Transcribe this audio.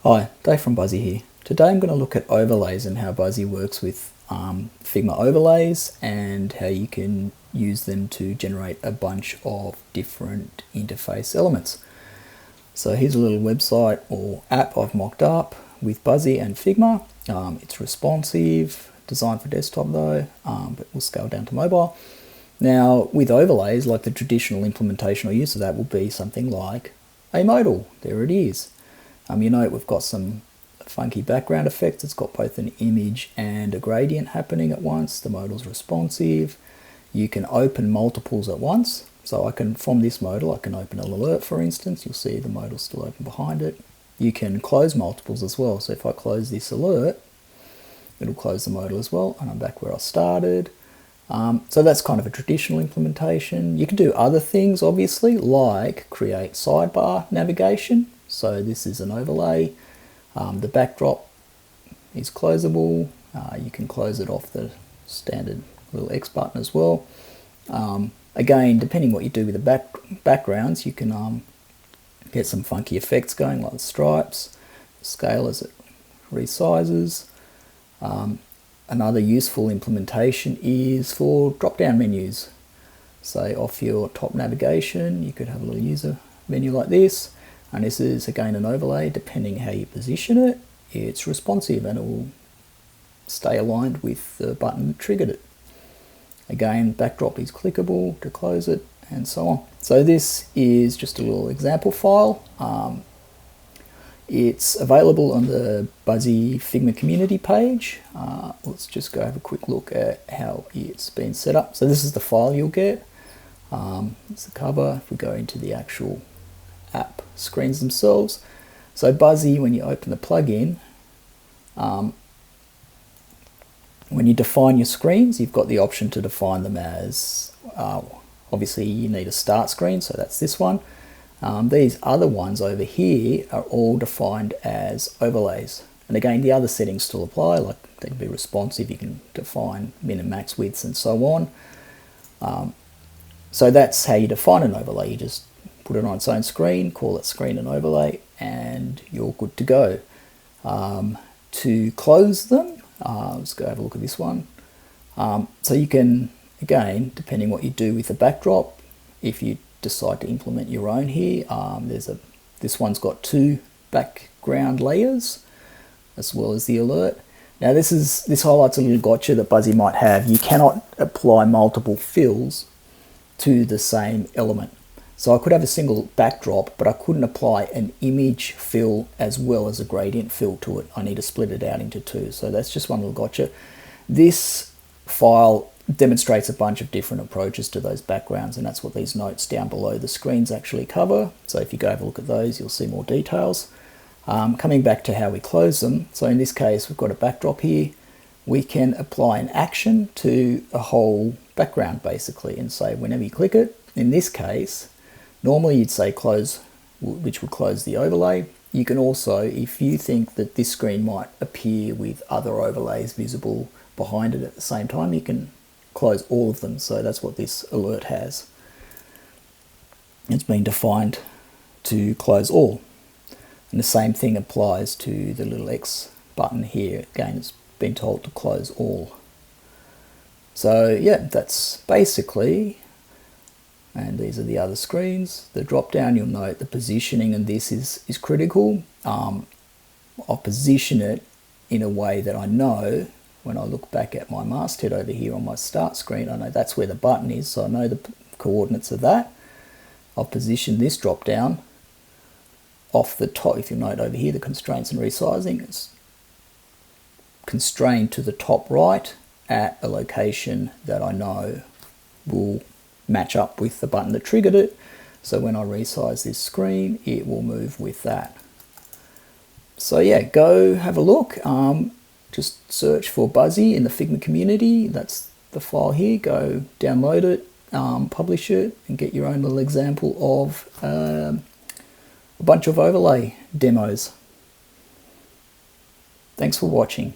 Hi, Dave from Buzzy here. Today I'm going to look at overlays and how Buzzy works with Figma overlays and how you can use them to generate a bunch of different interface elements. So here's a little website or app I've mocked up with Buzzy and Figma. It's responsive, designed for desktop though, but we'll scale down to mobile. Now with overlays, like the traditional implementation or use of that will be something like a modal. There it is. You note we've got some funky background effects. It's got both an image and a gradient happening at once. The modal's responsive. You can open multiples at once. So I can, from this modal, I can open an alert, for instance. You'll see the modal's still open behind it. You can close multiples as well. So if I close this alert, it'll close the modal as well, and I'm back where I started. So that's kind of a traditional implementation. You can do other things, obviously, like create sidebar navigation. So this is an overlay. The backdrop is closable. You can close it off the standard little X button as well. Again, depending what you do with the backgrounds, you can get some funky effects going, like the stripes, scale as it resizes. Another useful implementation is for drop-down menus. Say off your top navigation, you could have a little user menu like this. And this is again an overlay. Depending how you position it, it's responsive and it will stay aligned with the button that triggered it. Again, backdrop is clickable to close it and so on. So this is just a little example file. It's available on the Buzzy Figma community page. Let's just go have a quick look at how it's been set up. So this is the file you'll get. It's the cover. If we go into the actual app screens themselves. So Buzzy, when you open the plugin, when you define your screens, you've got the option to define them as, obviously you need a start screen, so that's this one. These other ones over here are all defined as overlays. And again, the other settings still apply, like they can be responsive, you can define min and max widths and so on. So that's how you define an overlay. You just put it on its own screen, call it screen and overlay, and you're good to go. To close them, let's go have a look at this one. So you can, again, depending what you do with the backdrop, if you decide to implement your own here, this one's got two background layers as well as the alert. Now this highlights a little gotcha that Buzzy might have. You cannot apply multiple fills to the same element. So I could have a single backdrop, but I couldn't apply an image fill as well as a gradient fill to it. I need to split it out into two. So that's just one little gotcha. This file demonstrates a bunch of different approaches to those backgrounds, and that's what these notes down below the screens actually cover. So if you go have a look at those, you'll see more details. Coming back to how we close them. So in this case, we've got a backdrop here. We can apply an action to a whole background basically and say whenever you click it, in this case, normally you'd say close, which would close the overlay. You can also, if you think that this screen might appear with other overlays visible behind it at the same time, you can close all of them. So that's what this alert has. It's been defined to close all. And the same thing applies to the little X button here. Again, it's been told to close all. So yeah, that's basically, and these are the other screens. The drop down, you'll note the positioning, and this is critical. I'll position it in a way that I know when I look back at my masthead over here on my start screen, I know that's where the button is, so I know the coordinates of that. I'll position this drop down off the top. If you note over here, the constraints and resizing, it's constrained to the top right at a location that I know will match up with the button that triggered it. So when I resize this screen, it will move with that. So yeah, go have a look. Just search for Buzzy in the Figma community. That's the file here. Go download it, publish it, and get your own little example of a bunch of overlay demos. Thanks for watching.